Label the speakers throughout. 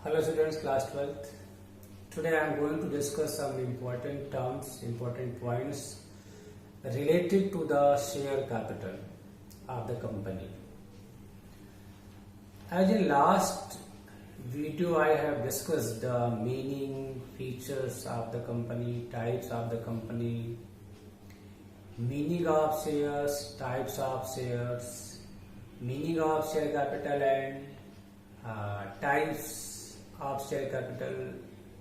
Speaker 1: Hello students, class 12th. Today I am going to discuss some important terms, important points related to the share capital of the company. As in last video I have discussed the meaning, features of the company, types of the company, meaning of shares, types of shares, meaning of share capital and types of share capital,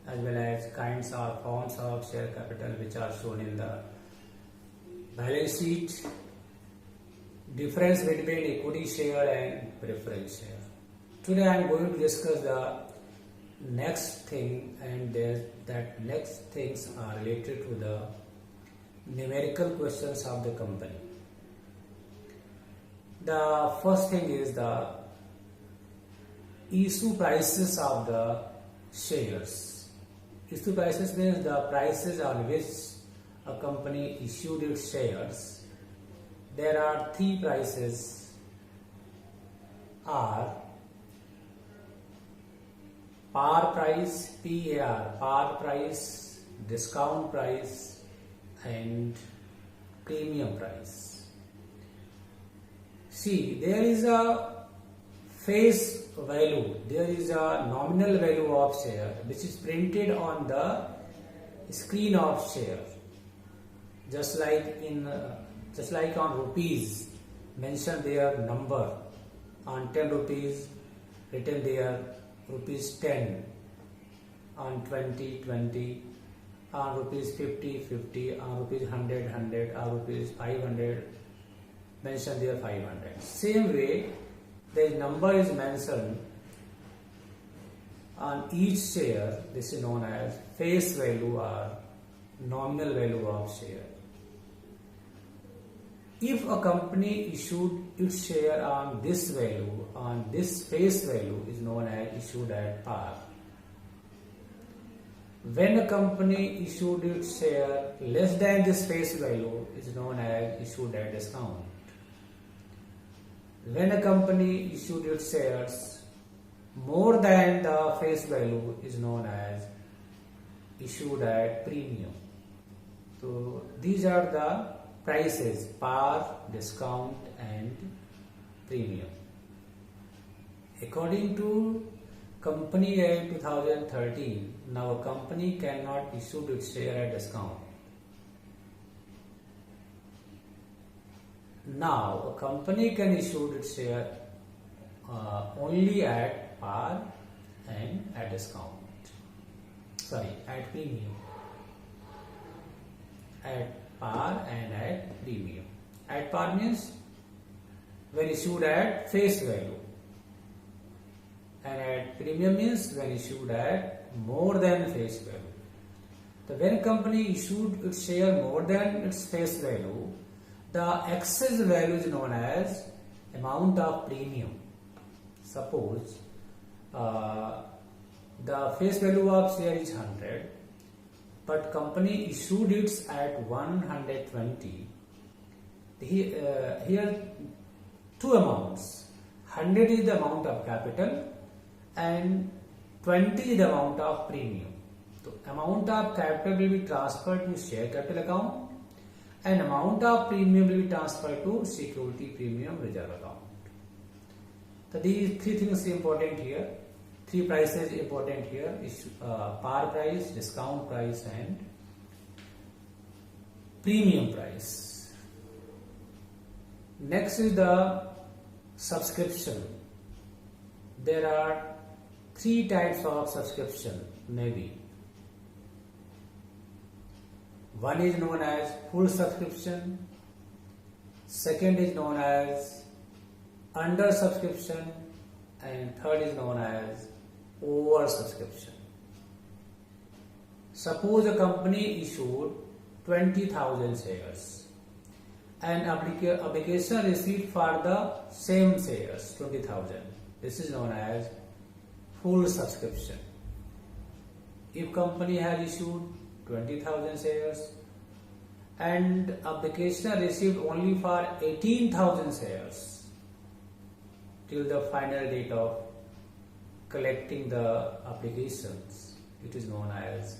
Speaker 1: as well as kinds or forms of share capital which are shown in the balance sheet, difference between equity share and preference share. Today I am going to discuss the next thing, and that next things are related to the numerical questions of the company. The first thing is the issue prices of the shares. Issue prices means the prices on which a company issued its shares. There are three prices are par price, PAR, par price, discount price and premium price. See, there is a face value, there is a nominal value of share which is printed on the screen of share, just like on rupees, mention their number on 10 rupees, written there rupees 10, on 20 20, on rupees 50 50, on rupees 100 100, on rupees 500, mention there 500. Same way, the number is mentioned on each share. This is known as face value or nominal value of share. If a company issued its share on this value, on this face value, is known as issued at par. When a company issued its share less than this face value, is known as issued at discount. When a company issued its shares more than the face value, is known as issued at premium. So these are the prices: par, discount and premium. According to Company Act 2013, now a company cannot issue its share at discount. Now, a company can issue its share only at par and at discount. Sorry, at premium. At par and at premium. At par means when issued at face value, and at premium means when issued at more than face value. So when company issued its share more than its face value, the excess value is known as amount of premium. Suppose the face value of share is 100, but company issued it at 120. Here two amounts. 100 is the amount of capital and 20 is the amount of premium. So amount of capital will be transferred to share capital account, and amount of premium will be transferred to security premium reserve account. So these three things important here. Three prices important here: par price, discount price and premium price. Next is the subscription. There are three types of subscription, maybe. One is known as full subscription, second is known as under subscription, and third is known as over subscription. Suppose a company issued 20,000 shares and application received for the same shares 20,000. This is known as full subscription. If company has issued 20,000 shares and application received only for 18,000 shares till the final date of collecting the applications, it is known as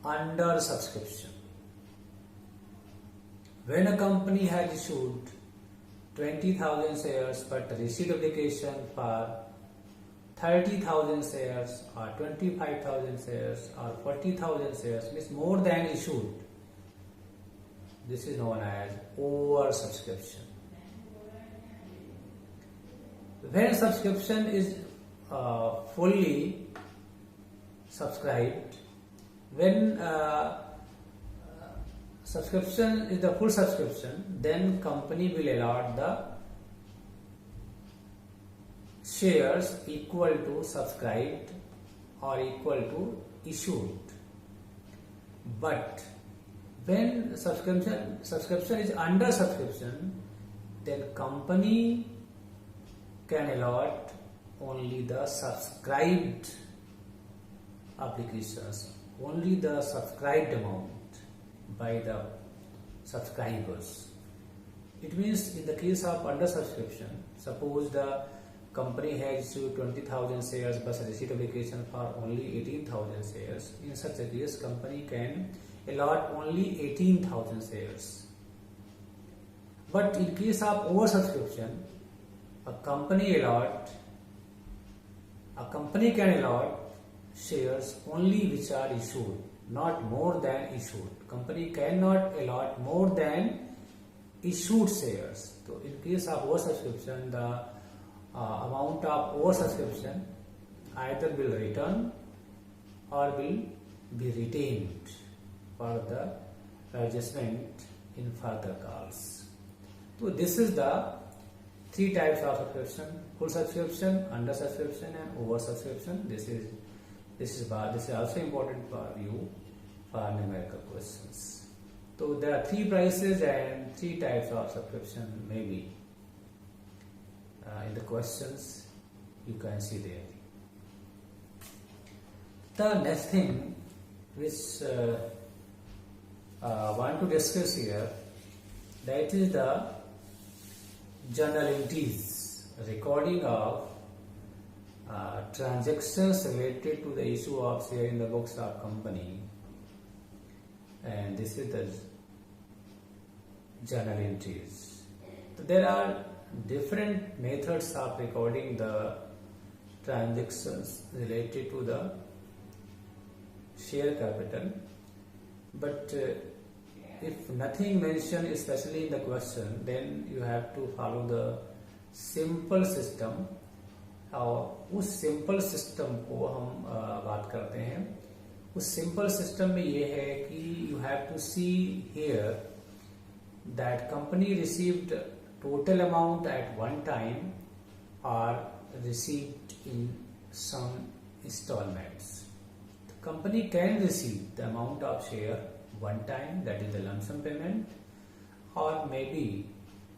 Speaker 1: under subscription. When a company has issued 20,000 shares but received application for 30,000 shares or 25,000 shares or 40,000 shares, means more than issued, this is known as over subscription. When subscription is fully subscribed, when subscription is the full subscription, then company will allot the shares equal to subscribed or equal to issued. But when subscription is under subscription, then company can allot only the subscribed applications, only the subscribed amount by the subscribers. It means in the case of under subscription, suppose the company has issued 20,000 shares but received application for only 18,000 shares. In such a case, company can allot only 18,000 shares. But in case of over subscription, a company can allot shares only which are issued, not more than issued. Company cannot allot more than issued shares. So in case of oversubscription, the amount of oversubscription either will return or will be retained for the adjustment in further calls. So this is the three types of subscription: full subscription, under subscription, and over subscription. This is also important for you for numerical questions. So there are three prices and three types of subscription. Maybe in the questions you can see there. The next thing which I want to discuss here, that is the journal entries, recording of transactions related to the issue of share in the books of company, and this is the journal entries. So there are different methods of recording the transactions related to the share capital, but if nothing mentioned especially in the question, then you have to follow the simple system. और उस simple system को हम बात करते हैं. उस simple system में ये है कि you have to see here that company received total amount at one time और received in some installments. Company can receive the amount of share one time, that is the lump sum payment, or maybe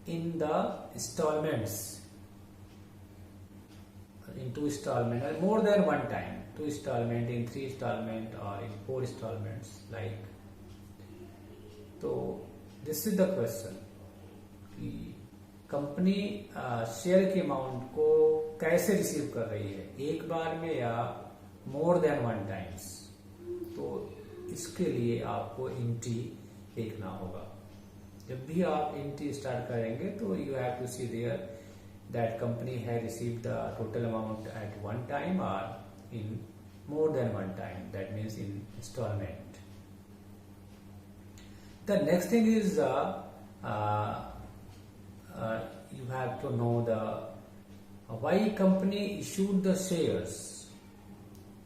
Speaker 1: in the installments, in two installments, or more than one time, two installment, in three installment, or in four installments, like. So this is the question कि company share के amount को कैसे receive कर रही है, एक बार में या मोर देन वन टाइम्स. तो इसके लिए आपको एंट्री देखना होगा. जब भी आप एंट्री स्टार्ट करेंगे तो you have to see there that company has received the total amount at one time और in more than one time, that means in installment. The next thing is you have to know the why company issued the shares.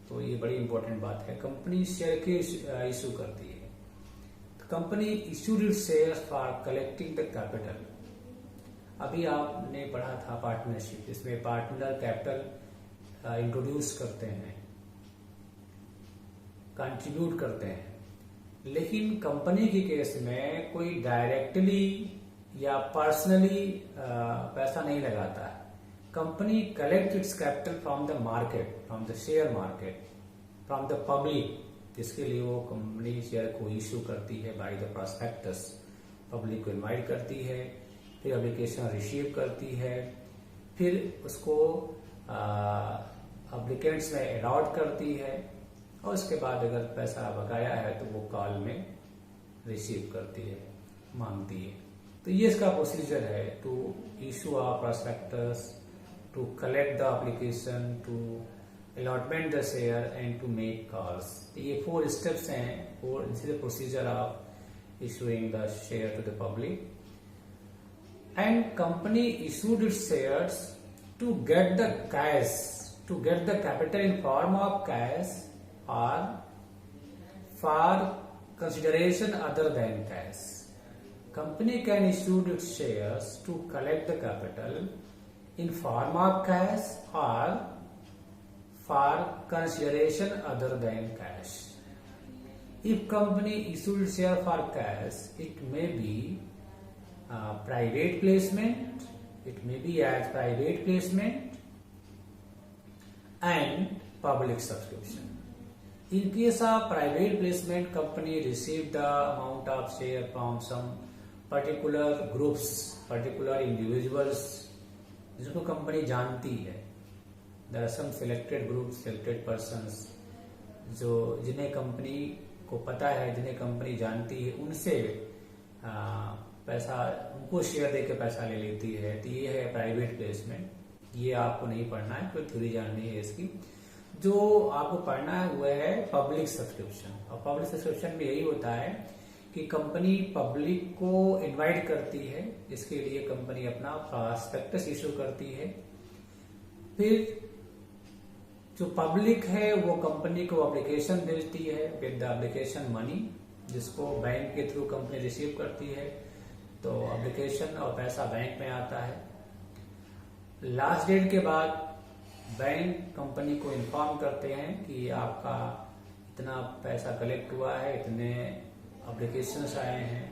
Speaker 1: तो ये बड़ी important बात है. Company share के issue करती है. Company issued its shares for collecting the capital. अभी आपने पढ़ा था पार्टनरशिप, इसमें पार्टनर कैपिटल इंट्रोड्यूस करते हैं, कंट्रीब्यूट करते हैं. लेकिन कंपनी के केस में कोई डायरेक्टली या पर्सनली पैसा नहीं लगाता है. Company collect its capital from the market, from the share market, from the public, जिसके लिए वो कंपनी शेयर को इशू करती है बाय द प्रॉस्पेक्टस. पब्लिक को इनवाइट करती है, फिर एप्लीकेशन रिसीव करती है, फिर उसको एप्लीकेंट्स में अलॉट करती है और उसके बाद अगर पैसा बकाया है तो वो कॉल में रिसीव करती है, मांगती है। तो ये इसका प्रोसीजर है to issue a prospectus, to collect the application, to allotment the share and to make calls. ये 4 स्टेप्स हैं, और this is the procedure of issuing the share to the public. And company issued its shares to get the cash, to get the capital in form of cash or for consideration other than cash. Company can issue its shares to collect the capital in form of cash or for consideration other than cash. If company issued share for cash, it may be private placement, it may be as private placement and public subscription. In case of private placement, company received the amount of share from some particular groups, particular individuals, जिसको company जानती है। There are some selected groups, selected persons, जो जिन्हें company को पता है, जिन्हें company जानती है, उनसे पैसा, उनको शेयर देके पैसा ले लेती है। तो ये है प्राइवेट प्लेसमेंट। ये आपको नहीं पढ़ना है, कोई थ्योरी जाननी है इसकी। जो आपको पढ़ना है वह है पब्लिक सब्सक्रिप्शन। और पब्लिक सब्सक्रिप्शन में यही होता है कि कंपनी पब्लिक को इनवाइट करती है, इसके लिए कंपनी अपना प्रॉस्पेक्टस इशू करती है। फिर जो पब्लिक है वो कंपनी को एप्लीकेशन भेजती है विद द एप्लीकेशन मनी, जिसको बैंक के थ्रू कंपनी रिसीव करती है। तो एप्लीकेशन और पैसा बैंक में आता है। लास्ट डेट के बाद बैंक कंपनी को इन्फॉर्म करते हैं कि आपका इतना पैसा कलेक्ट हुआ है, इतने एप्लीकेशंस आए हैं।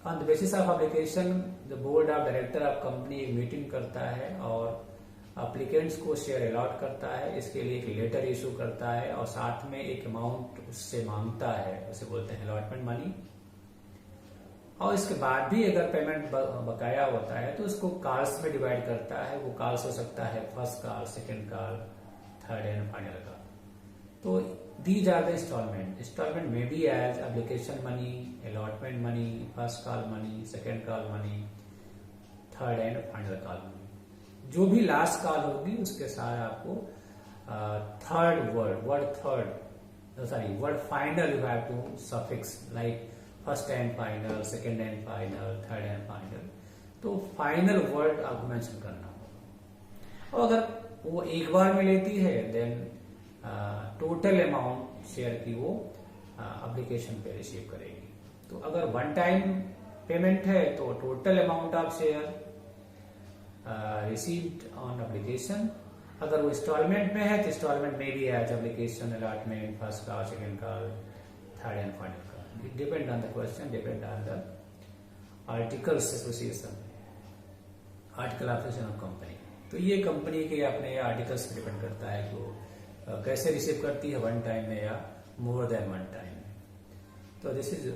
Speaker 1: On the basis of application the board of director of company एक मीटिंग करता है और एप्लीकेंट्स को शेयर अलॉट करता है। इसके लिए एक लेटर इशू करता है और साथ में एक अमाउंट उससे मांगता है, उसे बोलते हैं अलॉटमेंट मनी। और इसके बाद भी अगर पेमेंट बकाया होता है तो उसको कॉल्स में डिवाइड करता है। वो कॉल्स हो सकता है first call, second call, third and final call. तो these are the installment. Installment में be as application money, allotment money, first call money, second call money, third and final call money. जो भी last call होगी उसके साथ आपको word final you have to suffix, like first and final, second and final, third and final. तो final word आपको mention करना होगा। और अगर वो एक बार में लेती है देन टोटल अमाउंट शेयर की वो एप्लीकेशन पे रिसीव करेगी। तो अगर वन टाइम पेमेंट है तो total amount of share received on application. अगर वो इंस्टॉलमेंट में है तो इंस्टॉलमेंट में भी है application, allotment, first call, second call, third and final call. It depend on the question, depend on the articles association, article association of company। तो ये कंपनी के अपने आर्टिकल्स पे डिपेंड करता है कि वो कैसे रिसीव करती है, वन टाइम में या मोर देन वन टाइम में। तो this is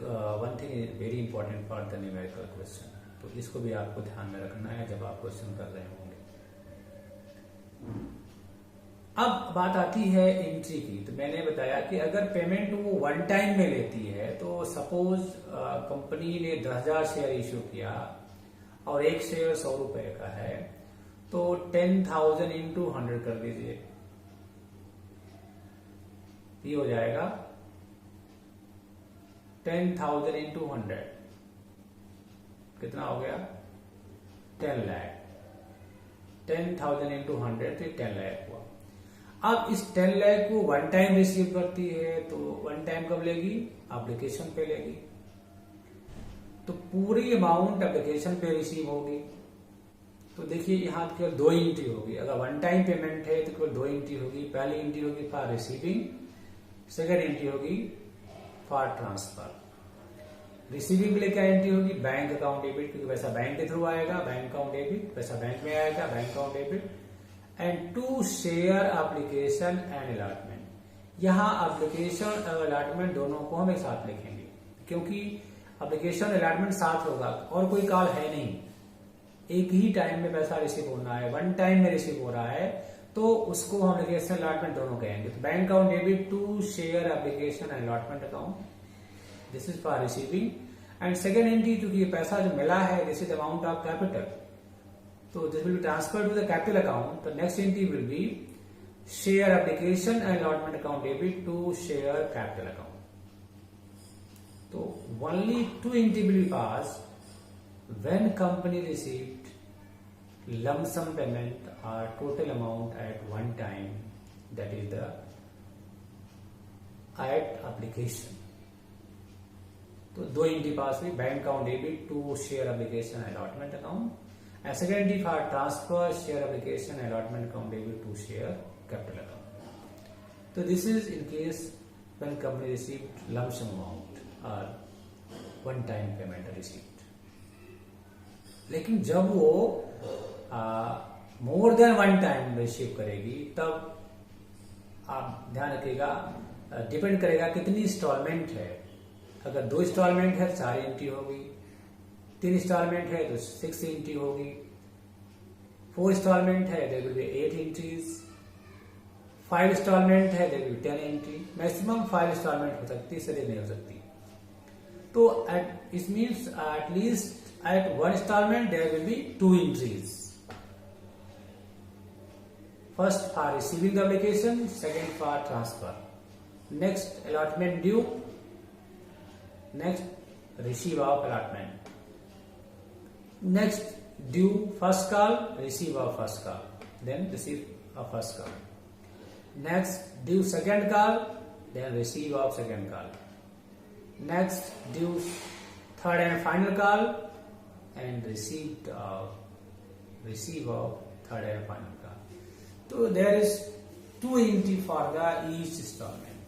Speaker 1: one thing is very important for the numerical question. तो इसको भी आपको ध्यान में रखना है जब आप क्वेश्चन कर रहे होंगे। अब बात आती है एंट्री की। तो मैंने बताया कि अगर पेमेंट वो वन टाइम में लेती है तो सपोज कंपनी ने 10,000 शेयर इश्यू किया और एक शेयर 100 रुपए का है, तो 10,000 इंटू 100 कर दीजिए। ये हो जाएगा 10,000 इंटू 100 कितना हो गया? 10 लाख। 10,000 इंटू 100 तो 10 लाख हुआ। अब इस 10 लाख को वन टाइम रिसीव करती है तो वन टाइम कब लेगी? एप्लीकेशन पे लेगी। तो पूरी अमाउंट एप्लीकेशन पे रिसीव होगी। तो देखिए यहाँ केवल 2 एंट्री होगी। अगर वन टाइम पेमेंट है तो केवल 2 एंट्री होगी। पहली एंट्री होगी फॉर रिसीविंग, सेकेंड एंट्री होगी फॉर ट्रांसफर। रिसीविंग के लिए क्या एंट्री होगी? बैंक अकाउंट डेबिट, क्योंकि पैसा बैंक के थ्रू आएगा, बैंक अकाउंट डेबिट, पैसा बैंक में आएगा, bank account debit. And to share application and allotment. यहाँ एप्लीकेशन और अलॉटमेंट दोनों को हम एक साथ लिखेंगे, क्योंकि एप्लीकेशन अलॉटमेंट साथ होगा और कोई कॉल है नहीं। एक ही टाइम में पैसा रिसीव होना है, वन टाइम में रिसीव हो रहा है, तो उसको हम एप्लीकेशन अलॉटमेंट दोनों कहेंगे। तो bank account debit to share application allotment account, this is for receiving. And second entry, चूंकि ये पैसा जो मिला है this is amount of capital, तो this will be transfer to the capital account. तो next entry will be share application and allotment account debit to share capital account. तो only two entry will be passed when company received lump sum payment or total amount at one time, that is the at application. तो दो entry pass हुई, bank account debit to share application allotment account, and second entry for transfer share application allotment account debit to share capital account. तो this is in case when company received lump sum amount और one time payment received. लेकिन जब वो more than one time receive करेगी तब आप ध्यान रखिएगा, डिपेंड करेगा कितनी इंस्टॉलमेंट है। अगर 2 इंस्टॉलमेंट है तो 4 एंट्री होगी, 3 इंस्टॉलमेंट है तो 6 एंट्री होगी, 4 इंस्टॉलमेंट है there will be 8 entries, 5 installment है there will be 10 entry, maximum 5 installment हो सकती है, इससे नहीं हो सकती। तो it means at least at one installment there will be 2 entries. First for receiving the application, second for transfer. Next allotment due, next receive of allotment, next due first call, receive of first call, then receive of first call, next due second call, then receive of second call, next due third and final call, and receive of third and final call. So there is 2 entry for the each installment,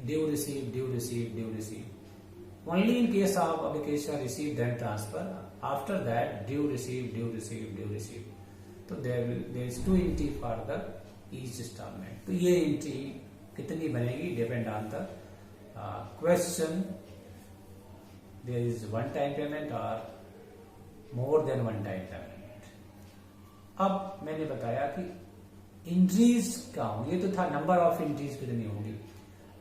Speaker 1: due receive, due receive, due receive. Only in case of application receive then transfer, after that due receive, due receive, due receive. So there is 2 entry for the each installment. तो ये entry कितनी बनेगी depend on the question, there is one time payment or more than one time payment. अब मैंने बताया कि entries क्या होंगी, ये तो था नंबर ऑफ एंट्रीज कितनी होंगी,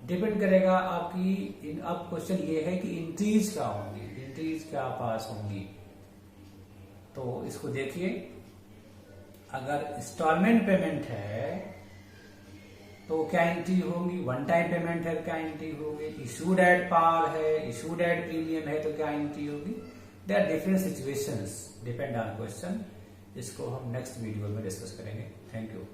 Speaker 1: डिपेंड करेगा आपकी। अब क्वेश्चन ये है कि एंट्रीज क्या होंगी, एंट्रीज क्या पास होंगी। तो इसको देखिए, अगर इंस्टॉलमेंट पेमेंट है तो क्या एंट्री होगी, वन टाइम पेमेंट है क्या एंट्री होगी, इशूड एट पार है, इशूड एट प्रीमियम है तो क्या एंट्री होगी। There are different situations, depend on question. इसको हम नेक्स्ट वीडियो में डिस्कस करेंगे। Thank you.